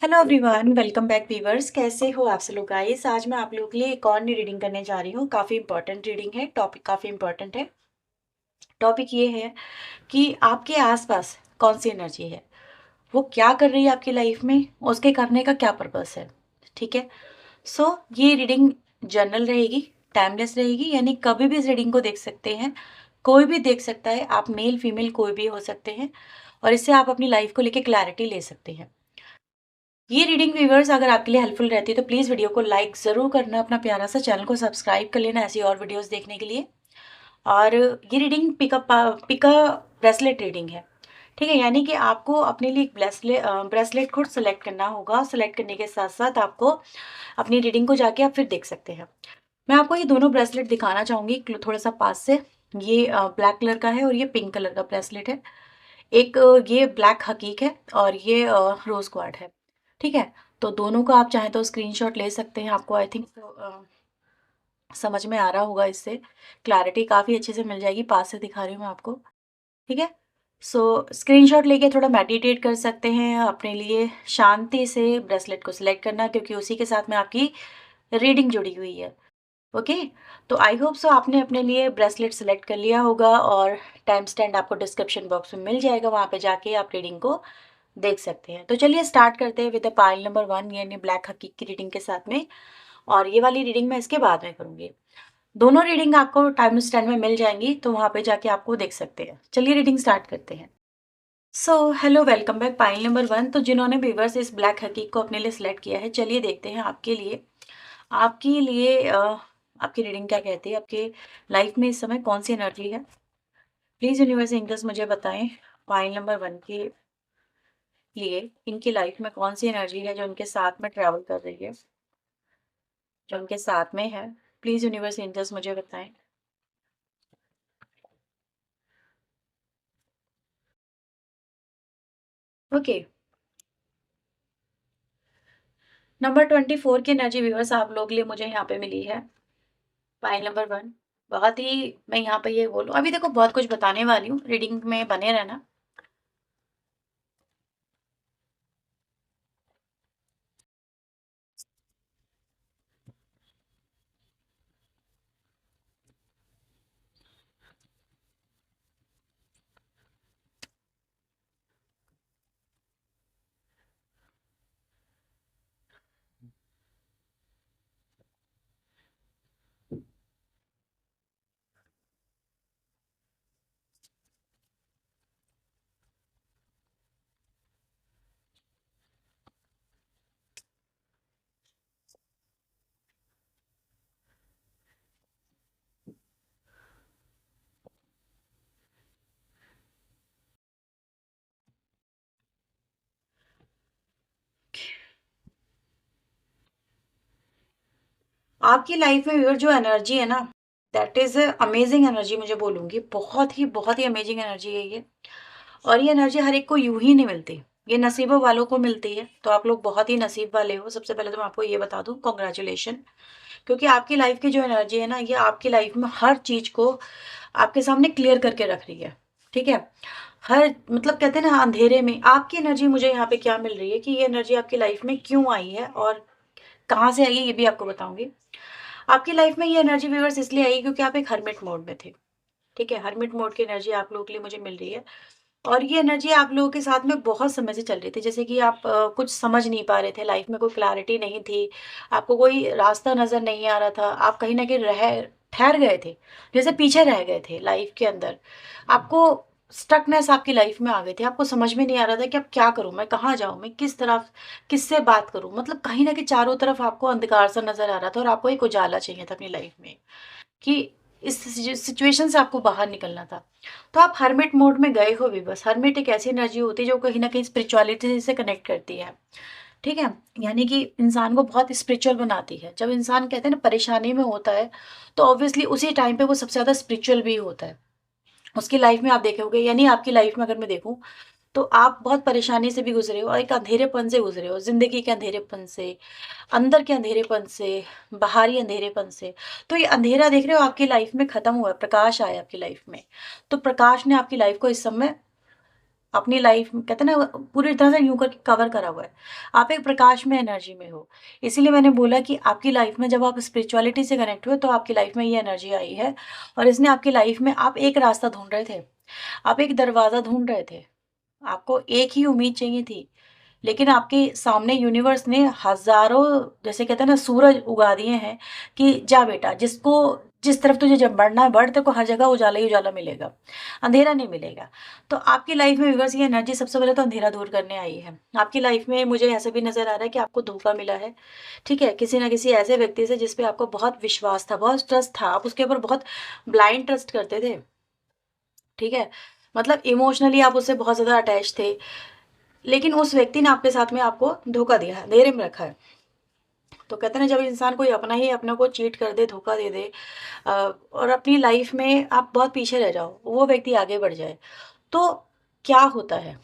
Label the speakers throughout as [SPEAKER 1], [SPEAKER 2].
[SPEAKER 1] Hello everyone, welcome back viewers. कैसे हो आप सब लोग? गाइस, आज मैं आप लोगों के लिए एक और नई रीडिंग करने जा रही हूँ। काफ़ी इंपॉर्टेंट रीडिंग है, टॉपिक काफ़ी इंपॉर्टेंट है। टॉपिक ये है कि आपके आसपास कौन सी एनर्जी है, वो क्या कर रही है आपकी लाइफ में, उसके करने का क्या पर्पस है। ठीक है। ये रीडिंग जनरल रहेगी, टाइमलेस रहेगी, यानी कभी भी इस रीडिंग को देख सकते हैं, कोई भी देख सकता है। आप मेल फीमेल कोई भी हो सकते हैं, और इससे आप अपनी लाइफ को लेके क्लैरिटी ले सकते हैं। ये रीडिंग व्यूअर्स अगर आपके लिए हेल्पफुल रहती है तो प्लीज़ वीडियो को लाइक ज़रूर करना, अपना प्यारा सा चैनल को सब्सक्राइब कर लेना ऐसी और वीडियोस देखने के लिए। और ये रीडिंग पिका ब्रेसलेट रीडिंग है। ठीक है, यानी कि आपको अपने लिए एक ब्रेसलेट खुद सेलेक्ट करना होगा। सेलेक्ट करने के साथ साथ आपको अपनी रीडिंग को जाके आप फिर देख सकते हैं। मैं आपको ये दोनों ब्रेसलेट दिखाना चाहूँगी थोड़ा सा पास से। ये ब्लैक कलर का है और ये पिंक कलर का ब्रेसलेट है। एक ये ब्लैक हकीक है और ये रोज़ क्वार्ट है। ठीक है, तो दोनों का आप चाहें तो स्क्रीनशॉट ले सकते हैं। आपको आई थिंक समझ में आ रहा होगा, इससे क्लैरिटी काफ़ी अच्छे से मिल जाएगी। पास से दिखा रही हूँ मैं आपको। ठीक है। स्क्रीनशॉट लेके थोड़ा मेडिटेट कर सकते हैं अपने लिए। शांति से ब्रेसलेट को सिलेक्ट करना, क्योंकि उसी के साथ में आपकी रीडिंग जुड़ी हुई है। ओके। तो आई होप सो आपने अपने लिए ब्रेसलेट सेलेक्ट कर लिया होगा, और टाइम स्टैम्प आपको डिस्क्रिप्शन बॉक्स में मिल जाएगा, वहाँ पे जाके आप रीडिंग को देख सकते हैं। तो चलिए स्टार्ट करते हैं विद द पाइल नंबर 1, यानी ब्लैक हकीक की रीडिंग के साथ में। और ये वाली रीडिंग मैं इसके बाद में करूँगी। दोनों रीडिंग आपको टाइम स्टैम्प में मिल जाएंगी, तो वहाँ पे जाके आपको देख सकते हैं। चलिए रीडिंग स्टार्ट करते हैं। Hello, welcome back. Pile number 1, तो जिन्होंने व्यूअर्स इस ब्लैक हकीक को अपने लिए सिलेक्ट किया है, चलिए देखते हैं आपके लिए आपकी रीडिंग क्या कहती है। आपके लाइफ में इस समय कौन सी एनर्जी है? प्लीज़ यूनिवर्स एंजल्स मुझे बताएं, पाइल नंबर 1 के लिए इनकी लाइफ में कौन सी एनर्जी है जो उनके साथ में ट्रैवल कर रही है, जो उनके साथ में है। प्लीज़ यूनिवर्स एंजल्स मुझे बताएं। ओके, नंबर 24 की एनर्जी व्यूअर्स आप लोग के लिए मुझे यहाँ पे मिली है। पाइल नंबर 1, बहुत ही, मैं यहाँ पे ये बोलूँ, अभी देखो बहुत कुछ बताने वाली हूँ, रीडिंग में बने रहना। आपकी लाइफ में व्यूअर जो एनर्जी है ना, दैट इज़ अमेजिंग एनर्जी, मुझे बोलूँगी बहुत ही अमेजिंग एनर्जी है ये। और ये एनर्जी हर एक को यूं ही नहीं मिलती, ये नसीबों वालों को मिलती है। तो आप लोग बहुत ही नसीब वाले हो। सबसे पहले तो मैं आपको ये बता दूं, कॉन्ग्रेचुलेशन। क्योंकि आपकी लाइफ की जो एनर्जी है ना, ये आपकी लाइफ में हर चीज को आपके सामने क्लियर करके रख रही है। ठीक है। हर मतलब कहते हैं ना, अंधेरे में आपकी एनर्जी मुझे यहाँ पे क्या मिल रही है, कि ये एनर्जी आपकी लाइफ में क्यों आई है और कहाँ से आई है, ये भी आपको बताऊंगी। आपकी लाइफ में ये एनर्जी व्यूअर्स इसलिए आई क्योंकि आप एक हर्मिट मोड में थे। ठीक है, हर्मिट मोड की एनर्जी आप लोगों के लिए मुझे मिल रही है। और ये एनर्जी आप लोगों के साथ में बहुत समय से चल रही थी, जैसे कि आप कुछ समझ नहीं पा रहे थे, लाइफ में कोई क्लैरिटी नहीं थी, आपको कोई रास्ता नज़र नहीं आ रहा था, आप कहीं ना कहीं रह ठहर गए थे, जैसे पीछे रह गए थे लाइफ के अंदर। आपको स्टकनेस आपकी लाइफ में आ गई थी, आपको समझ में नहीं आ रहा था कि अब क्या करूं, मैं कहाँ जाऊं, मैं किस तरफ किससे बात करूं। मतलब कहीं ना कहीं चारों तरफ आपको अंधकार सा नजर आ रहा था, और आपको एक उजाला चाहिए था अपनी लाइफ में, कि इस सिचुएशन से आपको बाहर निकलना था। तो आप हर्मिट मोड में गए हो भी। बस हर्मिट एक ऐसी एनर्जी होती है जो कहीं ना कहीं स्पिरिचुअलिटी से कनेक्ट करती है। ठीक है, यानी कि इंसान को बहुत स्पिरिचुअल बनाती है। जब इंसान कहते हैं ना परेशानी में होता है, तो ऑब्वियसली उसी टाइम पे वो सबसे ज़्यादा स्पिरिचुअल भी होता है। उसकी लाइफ में आप देखोगे, यानी आपकी लाइफ में अगर मैं देखूं, तो आप बहुत परेशानी से भी गुजरे हो और एक अंधेरेपन से गुजरे हो, जिंदगी के अंधेरेपन से, अंदर के अंधेरेपन से, बाहरी अंधेरेपन से। तो ये अंधेरा देख रहे हो आपकी लाइफ में खत्म हुआ है, प्रकाश आया आपकी लाइफ में। तो प्रकाश ने आपकी लाइफ को इस समय अपनी लाइफ में कहते हैं ना पूरी तरह से यूँ करके कवर करा हुआ है। आप एक प्रकाश में एनर्जी में हो। इसीलिए मैंने बोला कि आपकी लाइफ में जब आप स्पिरिचुअलिटी से कनेक्ट हुए तो आपकी लाइफ में ये एनर्जी आई है और इसने आपकी लाइफ में आप एक रास्ता ढूँढ रहे थे, आप एक दरवाज़ा ढूँढ रहे थे, आपको एक ही उम्मीद चाहिए थी। लेकिन आपके सामने यूनिवर्स ने हज़ारों जैसे कहते हैं ना सूरज उगा दिए हैं कि जा बेटा जिसको जिस तरफ तुझे जब बढ़ना है बढ़, तेरे को हर जगह उजाला ही उजाला मिलेगा, अंधेरा नहीं मिलेगा। तो आपकी लाइफ में व्यूअर्स ये एनर्जी सबसे पहले तो अंधेरा दूर करने आई है। आपकी लाइफ में मुझे ऐसा भी नज़र आ रहा है कि आपको धोखा मिला है, ठीक है? किसी न किसी ऐसे व्यक्ति से जिस पे आपको बहुत विश्वास था, बहुत ट्रस्ट था, आप उसके ऊपर बहुत ब्लाइंड ट्रस्ट करते थे, ठीक है? मतलब इमोशनली आप उससे बहुत ज़्यादा अटैच थे। लेकिन उस व्यक्ति ने आपके साथ में आपको धोखा दिया है, अंधेरे में रखा है। तो कहते हैं ना जब इंसान कोई अपना ही अपने को चीट कर दे, धोखा दे दे और अपनी लाइफ में आप बहुत पीछे रह जाओ, वो व्यक्ति आगे बढ़ जाए, तो क्या होता है?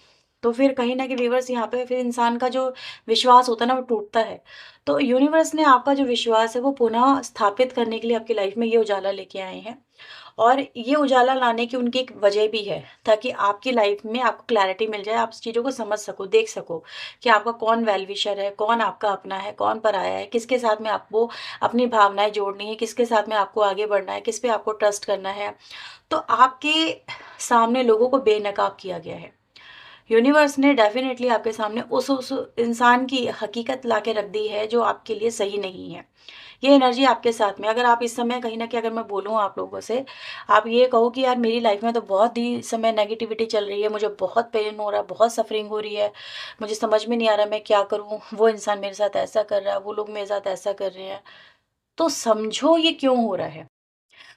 [SPEAKER 1] तो फिर कहीं न कहीं व्यूअर्स यहाँ पे फिर इंसान का जो विश्वास होता है ना वो टूटता है। तो यूनिवर्स ने आपका जो विश्वास है वो पुनः स्थापित करने के लिए आपकी लाइफ में ये उजाला लेके आए हैं। और ये उजाला लाने की उनकी एक वजह भी है, ताकि आपकी लाइफ में आपको क्लैरिटी मिल जाए, आप उस चीज़ों को समझ सको, देख सको कि आपका कौन वेल विशर है, कौन आपका अपना है, कौन पराया है, किसके साथ में आपको अपनी भावनाएँ जोड़नी है, किसके साथ में आपको आगे बढ़ना है, किस पे आपको ट्रस्ट करना है। तो आपके सामने लोगों को बेनकाब किया गया है। यूनिवर्स ने डेफ़िनेटली आपके सामने उस इंसान की हकीकत ला के रख दी है जो आपके लिए सही नहीं है। ये एनर्जी आपके साथ में अगर आप इस समय कहीं न कहीं अगर मैं बोलूँ आप लोगों से, आप ये कहो कि यार मेरी लाइफ़ में तो बहुत ही इस समय नेगेटिविटी चल रही है, मुझे बहुत पेन हो रहा है, बहुत सफ़रिंग हो रही है, मुझे समझ में नहीं आ रहा मैं क्या करूँ? वो इंसान मेरे साथ ऐसा कर रहा है, वो लोग मेरे साथ ऐसा कर रहे हैं। तो समझो ये क्यों हो रहा है?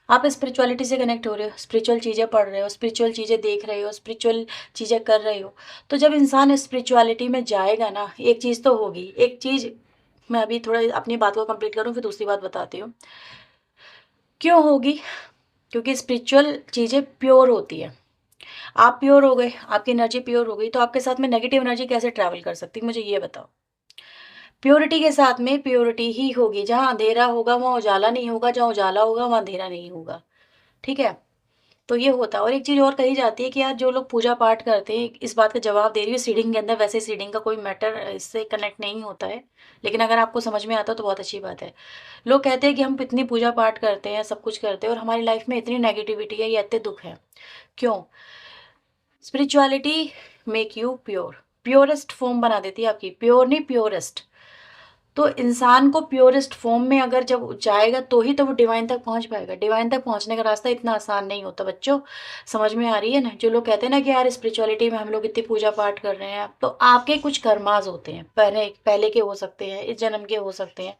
[SPEAKER 1] आप स्पिरिचुअलिटी से कनेक्ट हो रहे हो, स्पिरिचुअल चीज़ें पढ़ रहे हो, स्पिरिचुअल चीज़ें देख रहे हो, स्पिरिचुअल चीज़ें कर रहे हो। तो जब इंसान स्पिरिचुअलिटी में जाएगा ना, एक चीज़ तो होगी। एक चीज़ मैं अभी थोड़ा अपनी बात को कंप्लीट करूँ, फिर दूसरी बात बताती हूँ। क्यों होगी? क्योंकि स्पिरिचुअल चीज़ें प्योर होती हैं। आप प्योर हो गए, आपकी एनर्जी प्योर हो गई, तो आपके साथ में नेगेटिव एनर्जी कैसे ट्रैवल कर सकती है? मुझे ये बताओ। प्योरिटी के साथ में प्योरिटी ही होगी। जहाँ अंधेरा होगा, वहाँ उजाला नहीं होगा, जहाँ उजाला होगा, वहाँ अंधेरा नहीं होगा। ठीक है? तो ये होता है और एक चीज़ और कही जाती है कि यार जो लोग पूजा पाठ करते हैं, इस बात का जवाब दे रही हूँ सीडिंग के अंदर, वैसे सीडिंग का कोई मैटर इससे कनेक्ट नहीं होता है। लेकिन अगर आपको समझ में आता है तो बहुत अच्छी बात है। लोग कहते हैं कि हम इतनी पूजा पाठ करते हैं, सब कुछ करते हैं और हमारी लाइफ में इतनी नेगेटिविटी है या इतने दुःख हैं। क्यों? Spirituality make you pure, purest form बना देती है आपकी, प्योर नहीं प्योरेस्ट। तो इंसान को प्योरेस्ट फॉर्म में अगर जब जाएगा तो ही तो वो डिवाइन तक पहुंच पाएगा। डिवाइन तक पहुंचने का रास्ता इतना आसान नहीं होता बच्चों, समझ में आ रही है ना? जो लोग कहते हैं ना कि यार स्पिरिचुअलिटी में हम लोग इतनी पूजा पाठ कर रहे हैं, तो आपके कुछ कर्मास होते हैं, पहले पहले के हो सकते हैं, इस जन्म के हो सकते हैं,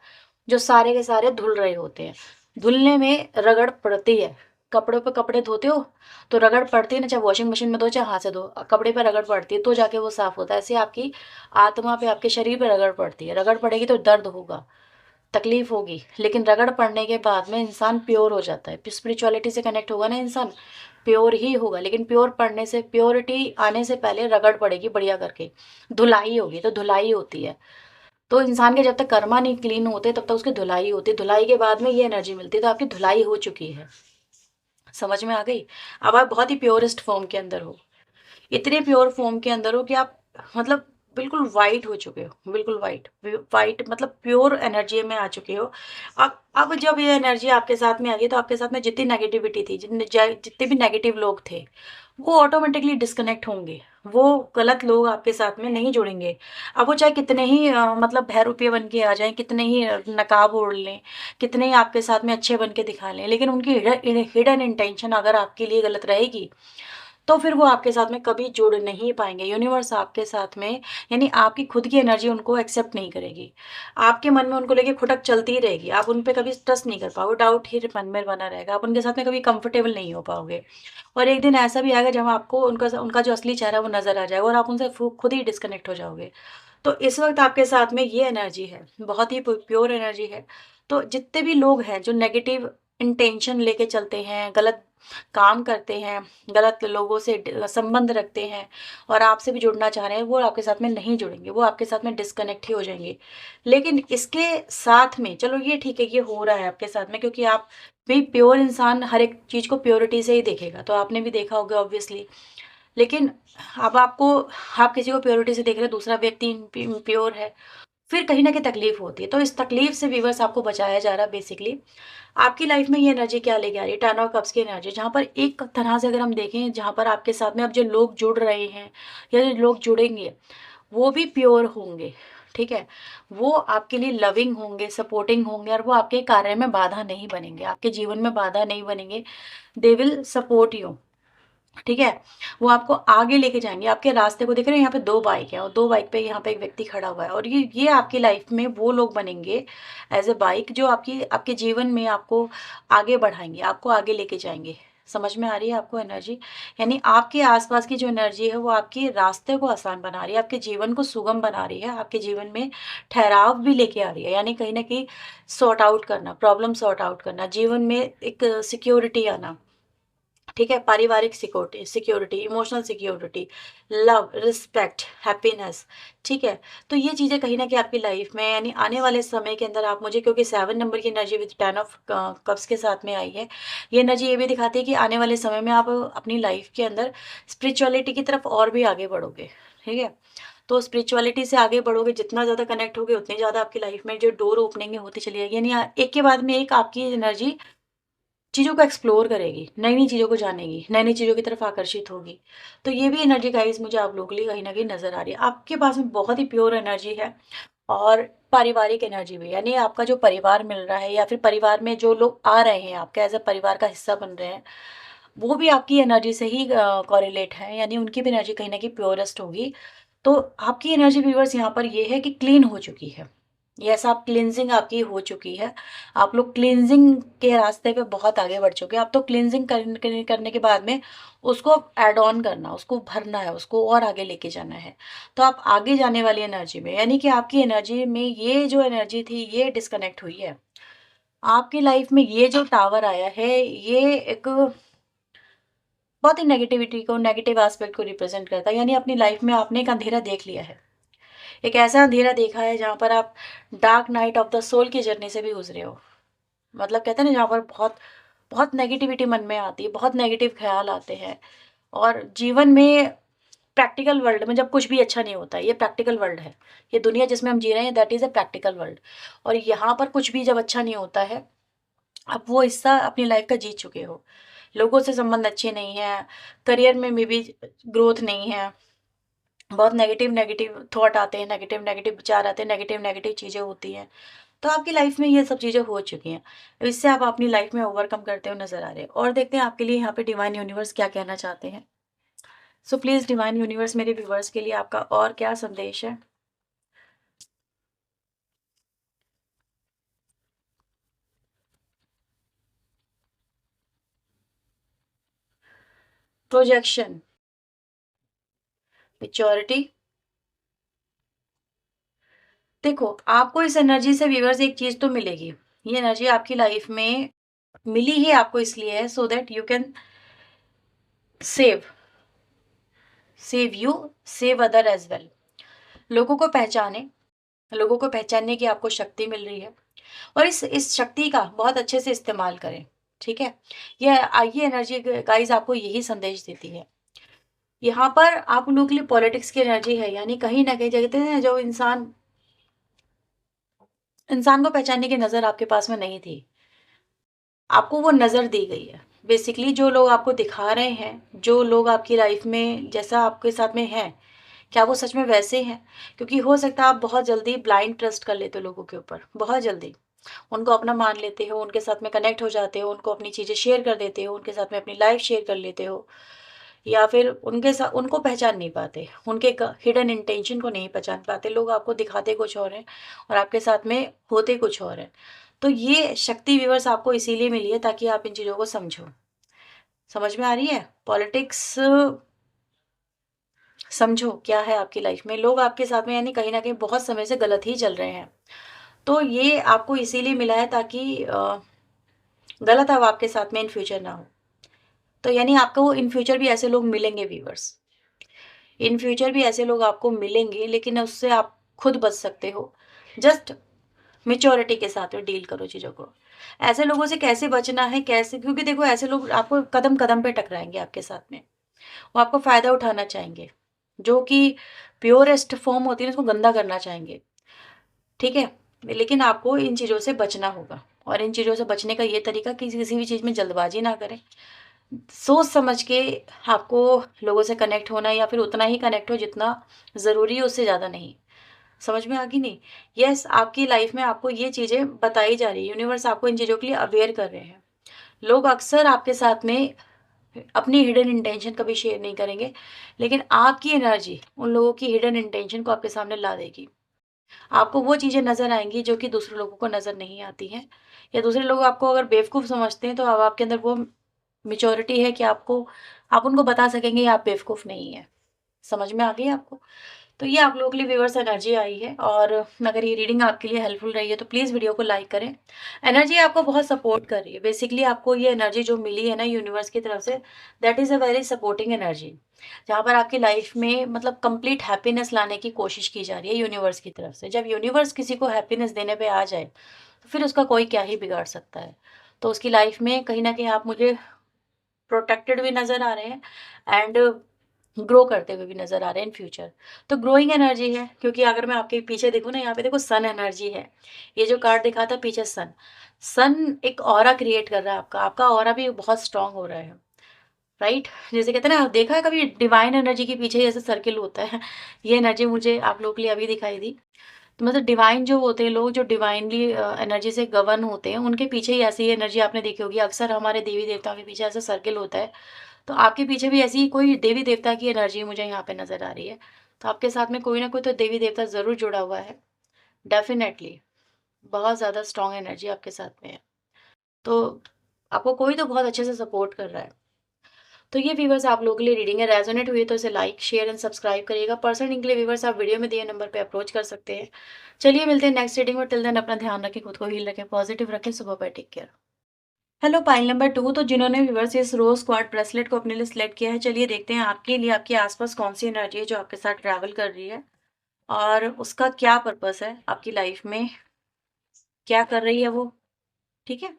[SPEAKER 1] जो सारे के सारे धुल रहे होते हैं। धुलने में रगड़ पड़ती है। कपड़ों पे कपड़े धोते हो तो रगड़ पड़ती है ना, चाहे वॉशिंग मशीन में धो चाहे हाथ से धो, कपड़े पे रगड़ पड़ती है तो जाके वो साफ होता है। ऐसे आपकी आत्मा पे, आपके शरीर पे रगड़ पड़ती है। रगड़ पड़ेगी तो दर्द होगा, तकलीफ होगी, लेकिन रगड़ पड़ने के बाद में इंसान प्योर हो जाता है। स्पिरिचुअलिटी से कनेक्ट होगा ना इंसान, प्योर ही होगा। लेकिन प्योर पढ़ने से, प्योरिटी आने से पहले रगड़ पड़ेगी बढ़िया करके, धुलाई होगी। तो धुलाई होती है, तो इंसान के जब तक कर्मा नहीं क्लीन होते तब तक उसकी धुलाई होती है। धुलाई के बाद में ये एनर्जी मिलती है, तो आपकी धुलाई हो चुकी है। समझ में आ गई? अब आप बहुत ही प्योरेस्ट फॉर्म के अंदर हो, इतने प्योर फॉर्म के अंदर हो कि आप मतलब बिल्कुल वाइट हो चुके हो, बिल्कुल वाइट। वाइट मतलब प्योर एनर्जी में आ चुके हो। अब जब ये एनर्जी आपके साथ में आ गई तो आपके साथ में जितनी नेगेटिविटी थी, जितने भी नेगेटिव लोग थे, वो ऑटोमेटिकली डिस्कनेक्ट होंगे। वो गलत लोग आपके साथ में नहीं जुड़ेंगे। अब वो चाहे कितने ही मतलब बहरूपिये बन के आ जाएं, कितने ही नकाब ओढ़ लें, कितने ही आपके साथ में अच्छे बन के दिखा लें, लेकिन उनकी हिडन इंटेंशन अगर आपके लिए गलत रहेगी तो फिर वो आपके साथ में कभी जुड़ नहीं पाएँगे। यूनिवर्स आपके साथ में यानी आपकी खुद की एनर्जी उनको एक्सेप्ट नहीं करेगी। आपके मन में उनको लेके खुटक चलती ही रहेगी। आप उन पे कभी ट्रस्ट नहीं कर पाओगे, डाउट ही मन में बना रहेगा। आप उनके साथ में कभी कंफर्टेबल नहीं हो पाओगे। और एक दिन ऐसा भी आएगा जब आपको उनका जो असली चेहरा है वो नज़र आ जाएगा और आप उनसे खुद ही डिस्कनेक्ट हो जाओगे। तो इस वक़्त आपके साथ में ये एनर्जी है, बहुत ही प्योर एनर्जी है। तो जितने भी लोग हैं जो नेगेटिव इंटेंशन लेके चलते हैं, गलत काम करते हैं, गलत लोगों से संबंध रखते हैं और आपसे भी जुड़ना चाह रहे हैं, वो आपके साथ में नहीं जुड़ेंगे, वो आपके साथ में डिस्कनेक्ट ही हो जाएंगे। लेकिन इसके साथ में चलो ये ठीक है, ये हो रहा है आपके साथ में क्योंकि आप भी प्योर इंसान हर एक चीज़ को प्योरिटी से ही देखेगा, तो आपने भी देखा होगा ऑब्वियसली लेकिन अब आपको, आप किसी को प्योरिटी से देख रहे हो, दूसरा व्यक्ति इम्प्योर है, फिर कहीं न कहीं तकलीफ होती है। तो इस तकलीफ से व्यूअर्स आपको बचाया जा रहा है बेसिकली। आपकी लाइफ में ये एनर्जी क्या लेके आ रही है? 10 ऑफ कप्स की एनर्जी, जहाँ पर एक तरह से अगर हम देखें, जहाँ पर आपके साथ में अब जो लोग जुड़ रहे हैं या जो लोग जुड़ेंगे, वो भी प्योर होंगे, ठीक है? वो आपके लिए लविंग होंगे, सपोर्टिंग होंगे, और वो आपके कार्य में बाधा नहीं बनेंगे, आपके जीवन में बाधा नहीं बनेंगे। दे विल सपोर्ट यू, ठीक है? वो आपको आगे लेके जाएँगे, आपके रास्ते को देख रहे हैं, यहाँ पे 2 बाइक है और 2 बाइक पे यहाँ पे एक व्यक्ति खड़ा हुआ है, और ये आपकी लाइफ में वो लोग बनेंगे एज़ अ बाइक, जो आपकी आपके जीवन में आपको आगे बढ़ाएँगे, आपको आगे लेके जाएँगे। समझ में आ रही है आपको एनर्जी? यानी आपके आस-पास की जो एनर्जी है, वो आपके रास्ते को आसान बना रही है, आपके जीवन को सुगम बना रही है, आपके जीवन में ठहराव भी लेके आ रही है। यानी कहीं न कहीं सॉर्ट आउट करना, प्रॉब्लम सॉर्ट आउट करना, जीवन में एक सिक्योरिटी आना। ठीक है? पारिवारिक security, emotional security, love, respect, happiness, ठीक है? तो ये चीज़ें कहीं न कहीं आपकी लाइफ में, यानी आने वाले समय के अंदर आप मुझे, क्योंकि 7 नंबर की एनर्जी विद 10 ऑफ कप्स के साथ में आई है, ये एनर्जी ये भी दिखाती है कि आने वाले समय में आप अपनी लाइफ के अंदर स्पिरिचुअलिटी की तरफ और भी आगे बढ़ोगे, ठीक है? तो स्पिरिचुअलिटी से आगे बढ़ोगे, जितना ज़्यादा कनेक्ट होगे, उतनी ज़्यादा आपकी लाइफ में जो डोर ओपनिंग होती चली जाएगी, यानी एक के बाद में एक आपकी एनर्जी चीज़ों को एक्सप्लोर करेगी, नई-नई चीज़ों को जानेगी, नई-नई चीज़ों की तरफ आकर्षित होगी। तो ये भी एनर्जी गाइज़ मुझे आप लोगों के लिए कहीं न कहीं नज़र आ रही है। आपके पास में बहुत ही प्योर एनर्जी है, और पारिवारिक एनर्जी भी, यानी आपका जो परिवार मिल रहा है, या फिर परिवार में जो लोग आ रहे हैं, आपके एज़ अ परिवार का हिस्सा बन रहे हैं, वो भी आपकी एनर्जी से ही कोरिलेट है, यानी उनकी भी एनर्जी कहीं न कहीं प्योरेस्ट होगी। तो आपकी एनर्जी व्यूअर्स यहाँ पर ये है कि क्लीन हो चुकी है। यस, आप क्लींजिंग आपकी हो चुकी है। आप लोग क्लींजिंग के रास्ते पे बहुत आगे बढ़ चुके हैं। अब तो क्लींजिंग करने के बाद में उसको ऐड ऑन करना, उसको भरना है, उसको और आगे लेके जाना है। तो आप आगे जाने वाली एनर्जी में, यानी कि आपकी एनर्जी में ये जो एनर्जी थी, ये डिस्कनेक्ट हुई है। आपकी लाइफ में ये जो टावर आया है, ये एक बहुत ही नेगेटिविटी को, नेगेटिव एस्पेक्ट को रिप्रेजेंट करता है। यानी अपनी लाइफ में आपने एक अंधेरा देख लिया है। एक ऐसा अंधेरा देखा है जहाँ पर आप dark night of the soul की जर्नी से भी गुजरे हो। मतलब कहते हैं ना, जहाँ पर बहुत बहुत नेगेटिविटी मन में आती है, बहुत नेगेटिव ख्याल आते हैं, और जीवन में प्रैक्टिकल वर्ल्ड में जब कुछ भी अच्छा नहीं होता है, ये प्रैक्टिकल वर्ल्ड है। ये दुनिया जिसमें हम जी रहे हैं, that is a practical world. और यहाँ पर कुछ भी जब अच्छा नहीं होता है, आप वो हिस्सा अपनी लाइफ का जी चुके हो। लोगों से संबंध अच्छे नहीं हैं, करियर में मे बी ग्रोथ नहीं है, बहुत नेगेटिव नेगेटिव थॉट आते हैं, नेगेटिव नेगेटिव विचार आते हैं, नेगेटिव नेगेटिव चीज़ें होती हैं। तो आपकी लाइफ में ये सब चीज़ें हो चुकी हैं। इससे आप अपनी लाइफ में ओवरकम करते हुए नज़र आ रहे हैं, और देखते हैं आपके लिए यहाँ पे डिवाइन यूनिवर्स क्या कहना चाहते हैं। सो प्लीज़ डिवाइन यूनिवर्स, मेरे व्यूवर्स के लिए आपका और क्या संदेश है? Projection, maturity. देखो, आपको इस एनर्जी से व्यूवर्स एक चीज़ तो मिलेगी। ये एनर्जी आपकी लाइफ में मिली ही आपको इसलिए है, so that you can save save you, save other as well. लोगों को पहचानें, लोगों को पहचानने की आपको शक्ति मिल रही है, और इस शक्ति का बहुत अच्छे से इस्तेमाल करें, ठीक है? ये एनर्जी गाइज़ आपको यही संदेश देती है। यहाँ पर आप लोगों के लिए पॉलिटिक्स की एनर्जी है, यानी कहीं न कहीं कहते हैं, जो इंसान इंसान को पहचानने की नज़र आपके पास में नहीं थी, आपको वो नज़र दी गई है। बेसिकली जो लोग आपको दिखा रहे हैं, जो लोग आपकी लाइफ़ में जैसा आपके साथ में हैं, क्या वो सच में वैसे हैं? क्योंकि हो सकता है आप बहुत जल्दी ब्लाइंड ट्रस्ट कर लेते हो लोगों के ऊपर, बहुत जल्दी। उनको अपना मान लेते हो, उनके साथ में कनेक्ट हो जाते हो, उनको अपनी चीज़ें शेयर कर देते हो, उनके साथ में अपनी लाइफ़ शेयर कर लेते हो, या फिर उनके साथ उनको पहचान नहीं पाते, उनके हिडन इंटेंशन को नहीं पहचान पाते। लोग आपको दिखाते कुछ और हैं, और आपके साथ में होते कुछ और हैं। तो ये शक्ति व्यूअर्स आपको इसीलिए मिली है, ताकि आप इन चीज़ों को समझो। समझ में आ रही है? पॉलिटिक्स समझो क्या है आपकी लाइफ में। लोग आपके साथ में, यानी कहीं न कहीं बहुत समय से गलत ही चल रहे हैं। तो ये आपको इसीलिए मिला है, ताकि गलत अब आपके साथ में इन फ्यूचर ना हो। तो यानी आपको इन फ्यूचर भी ऐसे लोग मिलेंगे व्यूअर्स। इन फ्यूचर भी ऐसे लोग आपको मिलेंगे, लेकिन उससे आप खुद बच सकते हो। जस्ट मैच्योरिटी के साथ में डील करो चीज़ों को। ऐसे लोगों से कैसे बचना है, कैसे, क्योंकि देखो ऐसे लोग आपको कदम-कदम पे टकराएँगे आपके साथ में। वो आपका फ़ायदा उठाना चाहेंगे, जो कि प्योरेस्ट फ़ॉर्म होती है ना, उसको गंदा करना चाहेंगे, ठीक है? लेकिन आपको इन चीज़ों से बचना होगा, और इन चीज़ों से बचने का ये तरीका कि किसी भी चीज़ में जल्दबाज़ी ना करें। सोच समझ के आपको लोगों से कनेक्ट होना, या फिर उतना ही कनेक्ट हो जितना ज़रूरी है, उससे ज़्यादा नहीं। समझ में आ गई नहीं? यस, आपकी लाइफ़ में आपको ये चीज़ें बताई जा रही है, यूनिवर्स आपको इन चीज़ों के लिए अवेयर कर रहे हैं। लोग अक्सर आपके साथ में अपनी हिडन इंटेंशन कभी शेयर नहीं करेंगे, लेकिन आपकी एनर्जी उन लोगों की हिडन इंटेंशन को आपके सामने ला देगी। आपको वो चीज़ें नज़र आएँगी जो कि दूसरे लोगों को नज़र नहीं आती हैं, या दूसरे लोग आपको अगर बेवकूफ़ समझते हैं, तो अब आपके अंदर वो मैच्योरिटी है कि आप उनको बता सकेंगे ये आप बेवकूफ़ नहीं हैं। समझ में आ गई आपको? तो ये आप लोगों के लिए व्यूअर्स एनर्जी आई है, और अगर ये रीडिंग आपके लिए हेल्पफुल रही है तो प्लीज़ वीडियो को लाइक करें। एनर्जी आपको बहुत सपोर्ट कर रही है। बेसिकली आपको ये एनर्जी जो मिली है ना यूनिवर्स की तरफ से, that is a very supporting energy. जहाँ पर आपकी लाइफ में मतलब कंप्लीट हैप्पीनेस लाने की कोशिश की जा रही है यूनिवर्स की तरफ से। जब यूनिवर्स किसी को हैप्पीनेस देने पे आ जाए, तो फिर उसका कोई क्या ही बिगाड़ सकता है। तो उसकी लाइफ में कहीं न कहीं आप मुझे प्रोटेक्टेड भी नज़र आ रहे हैं, एंड ग्रो करते हुए भी नज़र आ रहे हैं इन फ्यूचर। तो ग्रोइंग एनर्जी है, क्योंकि अगर मैं आपके पीछे देखूँ ना, यहाँ पे देखो सन एनर्जी है। ये जो कार्ड दिखा था पीछे, सन। सन एक ऑरा क्रिएट कर रहा है आपका। आपका ऑरा भी बहुत स्ट्रॉन्ग हो रहा है, राइट? जैसे कहते हैं ना, देखा है कभी डिवाइन एनर्जी के पीछे ऐसे सर्किल होता है। ये एनर्जी मुझे आप लोगों के लिए अभी दिखाई दी। तो मतलब डिवाइन जो होते हैं लोग, जो डिवाइनली एनर्जी से गवर्न होते हैं, उनके पीछे ही ऐसी एनर्जी आपने देखी होगी। अक्सर हमारे देवी देवताओं के पीछे ऐसा सर्किल होता है। तो आपके पीछे भी ऐसी ही कोई देवी देवता की एनर्जी मुझे यहाँ पे नज़र आ रही है। तो आपके साथ में कोई ना कोई तो देवी देवता ज़रूर जुड़ा हुआ है। डेफ़िनेटली बहुत ज़्यादा स्ट्रॉन्ग एनर्जी आपके साथ में है। तो आपको कोई तो बहुत अच्छे से सपोर्ट कर रहा है। तो ये व्यूअर्स आप लोगों के लिए रीडिंग है। रेज़ोनेट हुई है तो इसे लाइक, शेयर एंड सब्सक्राइब करिएगा। पर्सनल के लिए व्यूअर्स आप वीडियो में दिए नंबर पे अप्रोच कर सकते हैं। चलिए मिलते हैं नेक्स्ट रीडिंग में। टिल देन अपना ध्यान रखें, खुद को हील रखें, पॉजिटिव रखें। सुबह bye, take care. Hello pile number 2, तो जिन्होंने व्यूअर्स इस रोज़ क्वार्ट ब्रेसलेट को अपने लिए सिलेक्ट किया है, चलिए देखते हैं आपके लिए आपके आसपास कौन-सी एनर्जी है जो आपके साथ ट्रैवल कर रही है, और उसका क्या पर्पस है आपकी लाइफ में, क्या कर रही है वो, ठीक है?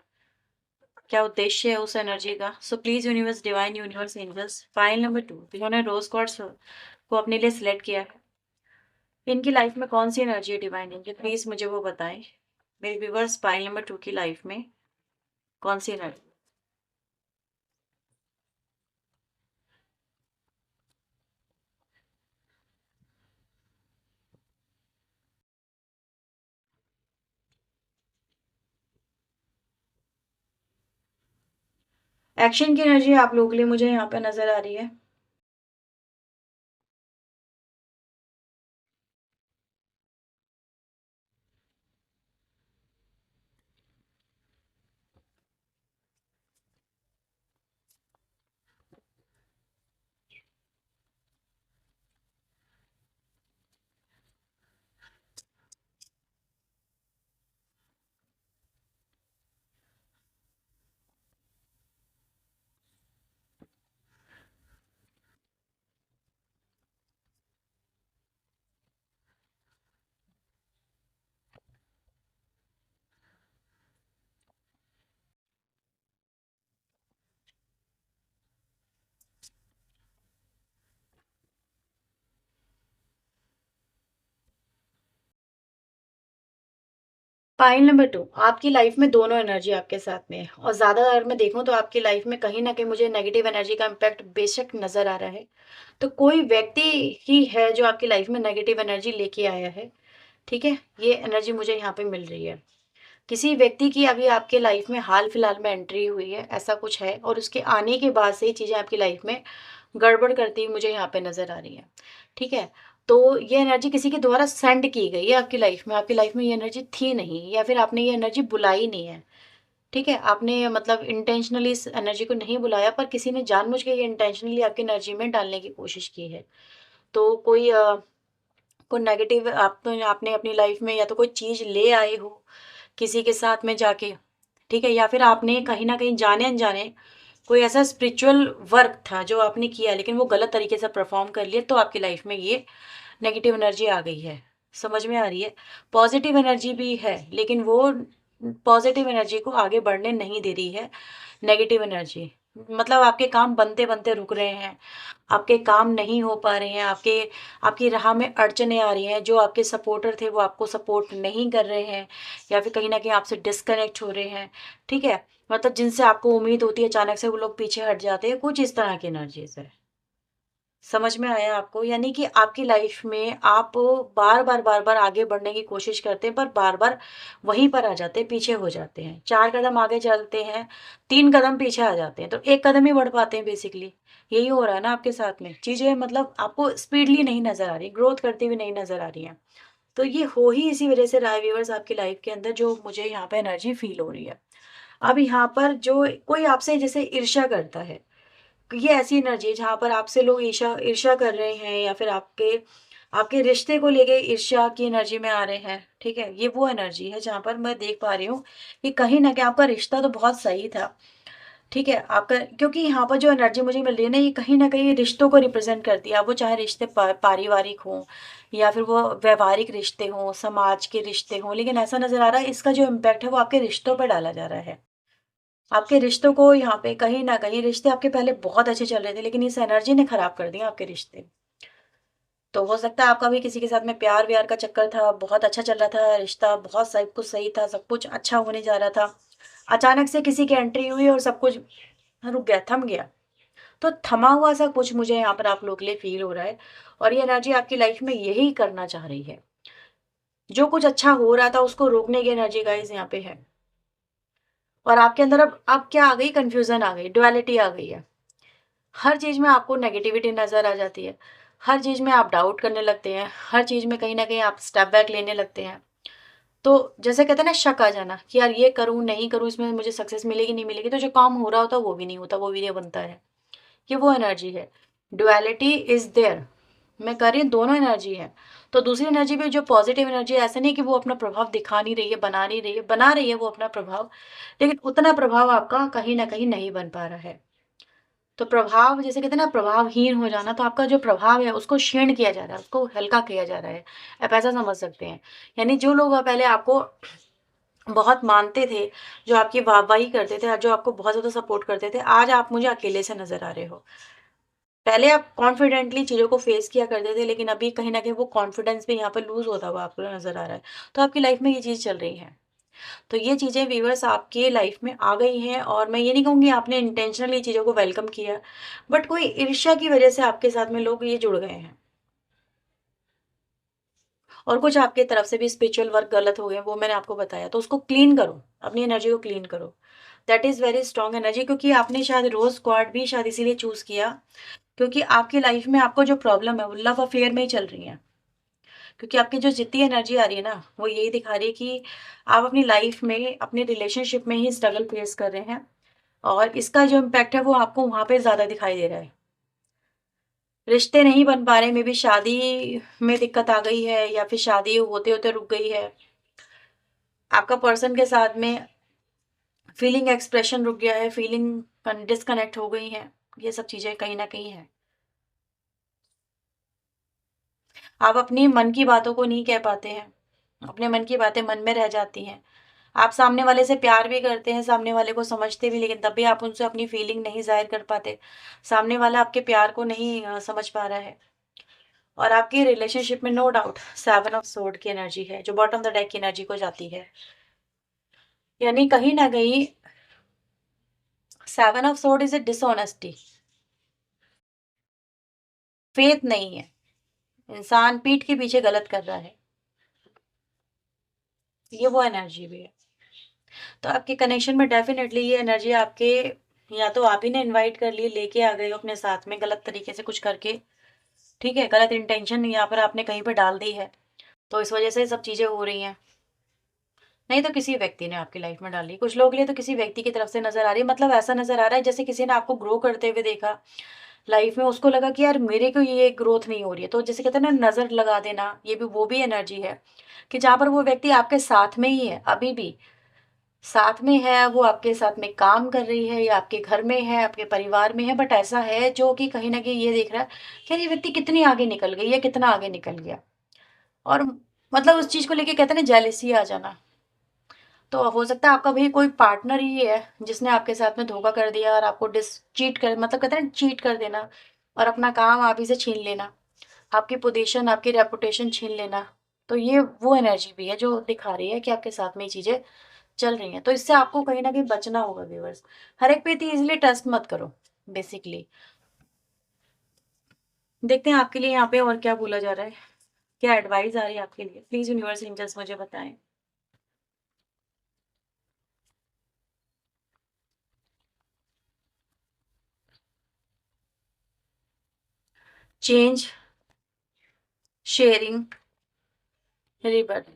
[SPEAKER 1] क्या उद्देश्य है उस एनर्जी का? So please universe, divine universe, angels, pile number 2 जिन्होंने रोज़ क्वार्ट्स को अपने लिए सिलेक्ट किया है, इनकी लाइफ में कौन-सी एनर्जी है डिवाइन एंजल, प्लीज़ मुझे वो बताएँ। मेरे व्यूअर्स पाइल नंबर 2 की लाइफ में कौन-सी एनर्जी? एक्शन की एनर्जी आप लोगों के लिए मुझे यहाँ पे नज़र आ रही है। पाइल नंबर 2 आपकी लाइफ में दोनों एनर्जी आपके साथ में है, और ज़्यादा अगर मैं देखूँ तो आपकी लाइफ में कहीं न कहीं मुझे नेगेटिव एनर्जी का इम्पैक्ट बेशक नज़र आ रहा है। तो कोई व्यक्ति ही है जो आपकी लाइफ में नेगेटिव एनर्जी लेके आया है, ठीक है? ये एनर्जी मुझे यहाँ पे मिल रही है। किसी व्यक्ति की अभी आपके लाइफ में हाल-फिलहाल में एंट्री हुई है, ऐसा कुछ है, और उसके आने के बाद से ही चीज़ें आपकी लाइफ में गड़बड़ करती हुई मुझे यहाँ पे नज़र आ रही हैं, ठीक है? तो ये एनर्जी किसी के द्वारा सेंड की गई है आपकी लाइफ में ये एनर्जी थी नहीं, या फिर आपने ये एनर्जी बुलाई नहीं है, ठीक है? आपने मतलब इंटेंशनली इस एनर्जी को नहीं बुलाया, पर किसी ने जानबूझ के ये इंटेंशनली आपकी एनर्जी में डालने की कोशिश की है। तो कोई नेगेटिव आपने अपनी लाइफ में या तो कोई चीज़ ले आए हो किसी के साथ में जाके, ठीक है? या फिर आपने कहीं न कहीं जाने-अनजाने कोई ऐसा स्पिरिचुअल वर्क था जो आपने किया, लेकिन वो गलत तरीके से परफ़ॉर्म कर लिया, तो आपकी लाइफ में ये नेगेटिव एनर्जी आ गई है। समझ में आ रही है? पॉज़िटिव एनर्जी भी है, लेकिन वो पॉज़िटिव एनर्जी को आगे बढ़ने नहीं दे रही है नेगेटिव एनर्जी। मतलब आपके काम बनते-बनते रुक रहे हैं, आपके काम नहीं हो पा रहे हैं, आपकी राह में अड़चनें आ रही हैं, जो आपके सपोर्टर थे वो आपको सपोर्ट नहीं कर रहे हैं या फिर कहीं न कहीं आपसे डिस्कनेक्ट हो रहे हैं, ठीक है? मतलब जिनसे आपको उम्मीद होती है अचानक से वो लोग पीछे हट जाते हैं, कुछ इस तरह की एनर्जीज़ है। समझ में आया आपको? यानी कि आपकी लाइफ में आप बार-बार, बार-बार आगे बढ़ने की कोशिश करते हैं, पर बार-बार वहीं पर आ जाते हैं, पीछे हो जाते हैं। 4 कदम आगे चलते हैं, 3 कदम पीछे आ जाते हैं, तो 1 कदम ही बढ़ पाते हैं बेसिकली। यही हो रहा है ना आपके साथ में? चीज़ें मतलब आपको स्पीडली नहीं नज़र आ रही, ग्रोथ करती हुई नहीं नज़र आ रही हैं। तो ये हो ही इसी वज़ह से रहा है व्यूअर्स आपकी लाइफ के अंदर, जो मुझे यहाँ पे एनर्जी फ़ील हो रही है। अब यहाँ पर जो कोई आपसे जैसे ईर्ष्या करता है, ये ऐसी एनर्जी है जहाँ पर आपसे लोग ईर्ष्या ईर्ष्या कर रहे हैं या फिर आपके आपके रिश्ते को लेके ईर्ष्या की एनर्जी में आ रहे हैं, ठीक है? ये वो एनर्जी है जहाँ पर मैं देख पा रही हूँ कि कहीं न कहीं आपका रिश्ता तो बहुत सही था, ठीक है? आपका क्योंकि यहाँ पर जो एनर्जी मुझे मिल रही है ना, ये कहीं न कहीं रिश्तों को रिप्रेज़ेंट करती है। अब वो चाहे रिश्ते पारिवारिक हों या फिर वो व्यावहारिक रिश्ते हों, समाज के रिश्ते हों, लेकिन ऐसा नज़र आ रहा है इसका जो इम्पैक्ट है वो आपके रिश्तों पे डाला जा रहा है। आपके रिश्तों को यहाँ पे कहीं न कहीं रिश्ते आपके पहले बहुत अच्छे चल रहे थे, लेकिन इस एनर्जी ने खराब कर दिया आपके रिश्ते। तो हो सकता है आपका भी किसी के साथ में प्यार-व्यार का चक्कर था, बहुत अच्छा चल रहा था रिश्ता, बहुत सब कुछ सही था, सब कुछ अच्छा होने जा रहा था। अचानक से किसी की एंट्री हुई और सब कुछ रुक गया, थम गया। तो थमा हुआ सा कुछ मुझे यहाँ पर आप लोगों के लिए फ़ील हो रहा है और ये एनर्जी आपकी लाइफ़ में यही करना चाह रही है। जो कुछ अच्छा हो रहा था उसको रोकने की एनर्जी गाइज़ यहाँ पे है और आपके अंदर अब क्या आ गई, कन्फ्यूज़न आ गई, डुअलिटी आ गई है। हर चीज़ में आपको नेगेटिविटी नज़र आ जाती है। हर चीज़ में आप डाउट करने लगते हैं। हर चीज़ में कहीं न कहीं आप स्टेप बैक लेने लगते हैं। तो जैसे कहते हैं ना शक आ जाना कि यार ये करूँ, नहीं करूँ, इसमें मुझे सक्सेस मिलेगी, नहीं मिलेगी, तो जो काम हो रहा होता है वो भी नहीं होता, वो भी नहीं बनता है। ये वो एनर्जी है। Duality is there. मैं कह रही हूँ दोनों एनर्जी है। तो दूसरी एनर्जी भी जो पॉज़िटिव एनर्जी है, ऐसा नहीं कि वो अपना प्रभाव दिखा नहीं रही है, बना नहीं रही है, बना रही है वो अपना प्रभाव, लेकिन उतना प्रभाव आपका कहीं न कहीं नहीं बन पा रहा है। तो प्रभाव जैसे कहते हैं ना प्रभावहीन हो जाना, तो आपका जो प्रभाव है उसको क्षीण किया जा रहा है, उसको हल्का किया जा रहा है। आप ऐसा समझ सकते हैं। यानी जो लोग पहले आपको बहुत मानते थे, जो आपकी वाहवाही करते थे, जो आपको बहुत ज़्यादा सपोर्ट करते थे, आज आप मुझे अकेले से नज़र आ रहे हो। पहले आप कॉन्फिडेंटली चीज़ों को फेस किया करते थे, लेकिन अभी कहीं न कहीं वो कॉन्फिडेंस भी यहाँ पर लूज़ होता हुआ आपको नज़र आ रहा है। तो आपकी लाइफ़ में ये चीज़ चल रही है। तो ये चीज़ें व्यूअर्स आपके लाइफ में आ गई हैं और मैं ये नहीं कहूँगी आपने इंटेंशनली चीज़ों को वेलकम किया, बट कोई ईर्ष्या की वजह से आपके साथ में लोग ये जुड़ गए हैं और कुछ आपके तरफ से भी स्पिरिचुअल वर्क गलत हो गए, वो मैंने आपको बताया। तो उसको क्लीन करो, अपनी एनर्जी को क्लीन करो। That is very strong energy, क्योंकि आपने शायद रोज़ स्क्वाड भी शायद इसीलिए चूज़ किया, क्योंकि आपकी लाइफ में आपको जो प्रॉब्लम है वो लव अफेयर में ही चल रही है। क्योंकि आपकी जो जितनी एनर्जी आ रही है ना, वो यही दिखा रही है कि आप अपनी लाइफ में, अपने रिलेशनशिप में ही स्ट्रगल फेस कर रहे हैं और इसका जो इम्पैक्ट है वो आपको वहाँ पे ज़्यादा दिखाई दे रहा है। रिश्ते नहीं बन पा रहे, मेबी शादी में दिक्कत आ गई है या फिर शादी होते-होते रुक गई है। आपका पर्सन के साथ में फीलिंग एक्सप्रेशन रुक गया है, फीलिंग डिस्कनेक्ट हो गई हैं। ये सब चीज़ें कहीं न कहीं हैं। आप अपनी मन की बातों को नहीं कह पाते हैं। अपने मन की बातें मन में रह जाती हैं। आप सामने वाले से प्यार भी करते हैं, सामने वाले को समझते भी, लेकिन तब भी आप उनसे अपनी फीलिंग नहीं ज़ाहिर कर पाते। सामने वाला आपके प्यार को नहीं समझ पा रहा है और आपकी रिलेशनशिप में नो डाउट 7 ऑफ सोर्ड की एनर्जी है, जो बॉटम ऑफ द डेक की एनर्जी को जाती है। यानी कहीं न कहीं 7 of sword is a dishonesty, faith नहीं है। इंसान पीठ के पीछे गलत कर रहा है। ये वो एनर्जी भी है। तो आपके कनेक्शन में डेफ़िनेटली ये एनर्जी आपके, या तो आप ही ने इनवाइट कर ली, लेके आ गए हो अपने साथ में गलत तरीके से कुछ करके, ठीक है? गलत इंटेंशन यहाँ पर आपने कहीं पे डाल दी है, तो इस वज़ह से ये सब चीज़ें हो रही हैं। नहीं तो किसी व्यक्ति ने आपकी लाइफ़ में डाली। कुछ लोगों के लिए तो किसी व्यक्ति की तरफ से नज़र आ रही है, मतलब ऐसा नज़र आ रहा है जैसे किसी ने आपको ग्रो करते हुए देखा लाइफ़ में, उसको लगा कि यार मेरे को ये ग्रोथ नहीं हो रही है। तो जैसे कहते हैं ना नज़र लगा देना, ये भी वो भी एनर्जी है कि जहाँ पर वो व्यक्ति आपके साथ में ही है, अभी भी साथ में है, वो आपके साथ में काम कर रही है या आपके घर में है, आपके परिवार में है, बट ऐसा है जो कि कहीं न कहीं ये देख रहा है कि यार ये व्यक्ति कितनी आगे निकल गई है, कितना आगे निकल गया। और मतलब उस चीज़ को लेके कहते हैं ना जेलसी आ जाना। तो हो सकता है आपका भी कोई पार्टनर ही है जिसने आपके साथ में धोखा कर दिया और आपको डिस चीट कर मतलब कहते हैं ना चीट कर देना और अपना काम आप ही से छीन लेना, आपकी पोजीशन, आपकी रेपुटेशन छीन लेना। तो ये वो एनर्जी भी है जो दिखा रही है कि आपके साथ में ये चीज़ें चल रही हैं। तो इससे आपको कहीं न कहीं बचना होगा व्यूअर्स। हर एक पे इतनी ईज़िली ट्रस्ट मत करो बेसिकली। देखते हैं आपके लिए यहाँ पे और क्या बोला जा रहा है, क्या एडवाइस आ रही है आपके लिए? प्लीज़ यूनिवर्स एंजल्स मुझे बताएँ। Change, sharing, rebirth.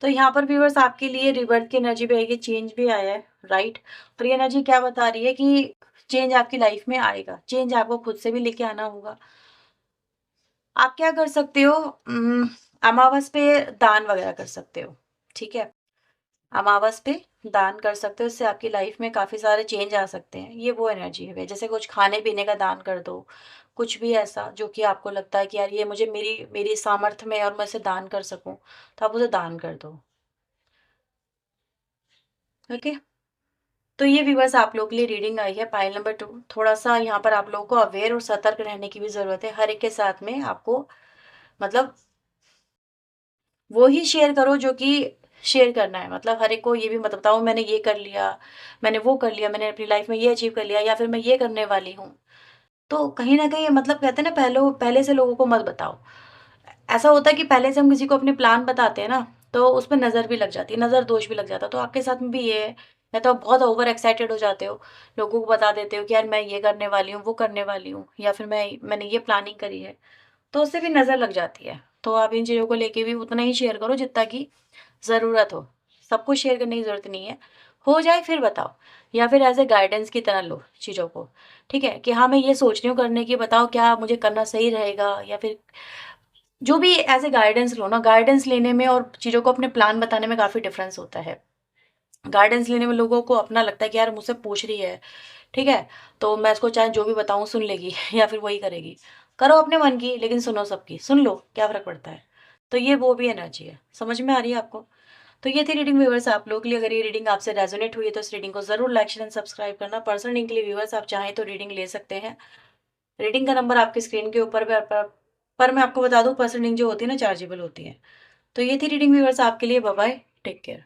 [SPEAKER 1] तो यहाँ पर व्यूअर्स आपके लिए रिबर्थ की एनर्जी भी आएगी, चेंज भी आया है, राइट? और ये एनर्जी क्या बता रही है कि चेंज आपकी लाइफ में आएगा, चेंज आपको खुद से भी लेके आना होगा। आप क्या कर सकते हो अमावस पे दान वगैरह कर सकते हो, ठीक है? अमावस पे दान कर सकते हो, इससे आपकी लाइफ में काफ़ी सारे चेंज आ सकते हैं। ये वो एनर्जी है, जैसे कुछ खाने-पीने का दान कर दो, कुछ भी ऐसा जो कि आपको लगता है कि यार ये मुझे मेरी मेरी सामर्थ्य में है और मैं इसे दान कर सकूँ, तो आप उसे दान कर दो, ओके? तो ये व्यूअर्स आप लोगों के लिए रीडिंग आई है पाइल नंबर 2। थोड़ा-सा यहाँ पर आप लोगों को अवेयर और सतर्क रहने की भी ज़रूरत है। हर एक के साथ में आपको मतलब वो ही शेयर करो जो कि शेयर करना है। मतलब हर एक को ये भी मत बताओ मैंने ये कर लिया, मैंने वो कर लिया, मैंने अपनी लाइफ़ में ये अचीव कर लिया या फिर मैं ये करने वाली हूँ। तो कहीं न कहीं मतलब कहते हैं ना पहले से लोगों को मत बताओ। ऐसा होता है कि पहले से हम किसी को अपने प्लान बताते हैं ना, तो उस पे नज़र भी लग जाती है, नज़र दोष भी लग जाता है। तो आपके साथ में भी ये है, या तो आप बहुत ओवर एक्साइटेड हो जाते हो, लोगों को बता देते हो कि यार मैं ये करने वाली हूँ, वो करने वाली हूँ या फिर मैंने ये प्लानिंग करी है, तो उससे भी नज़र लग जाती है। तो आप इन चीज़ों को लेके भी उतना ही शेयर करो जितना कि ज़रूरत हो। सब कुछ शेयर करने की ज़रूरत नहीं है। हो जाए फिर बताओ या फिर एज़ अ गाइडेंस की तरह लो चीज़ों को, ठीक है? कि हाँ, मैं ये सोच रही हूँ करने की, बताओ क्या मुझे करना सही रहेगा या फिर जो भी एज़ अ गाइडेंस लो ना, गाइडेंस लेने में और चीज़ों को अपने प्लान बताने में काफ़ी डिफ़रेंस होता है। गाइडेंस लेने में लोगों को अपना लगता है कि यार मुझसे पूछ रही है, ठीक है? तो मैं इसको चाहे जो भी बताऊँ सुन लेगी या फिर वही करेगी। करो अपने मन की लेकिन सुनो सबकी, सुन लो क्या फ़र्क पड़ता है? तो ये वो भी एनर्जी है। समझ में आ रही है आपको? तो ये थी रीडिंग व्यूअर्स आप लोगों के लिए। अगर ये रीडिंग आपसे रेज़ोनेट हुई है तो इस रीडिंग को ज़रूर लाइक, शेयर एंड सब्सक्राइब करना। पर्सनल रीडिंग के लिए व्यूअर्स आप चाहें तो रीडिंग ले सकते हैं। रीडिंग का नंबर आपकी स्क्रीन के ऊपर पर मैं आपको बता दूँ पर्सनल रीडिंग जो होती है ना चार्जेबल होती है। तो ये थी रीडिंग व्यूअर्स आपके लिए। Bye bye, take care.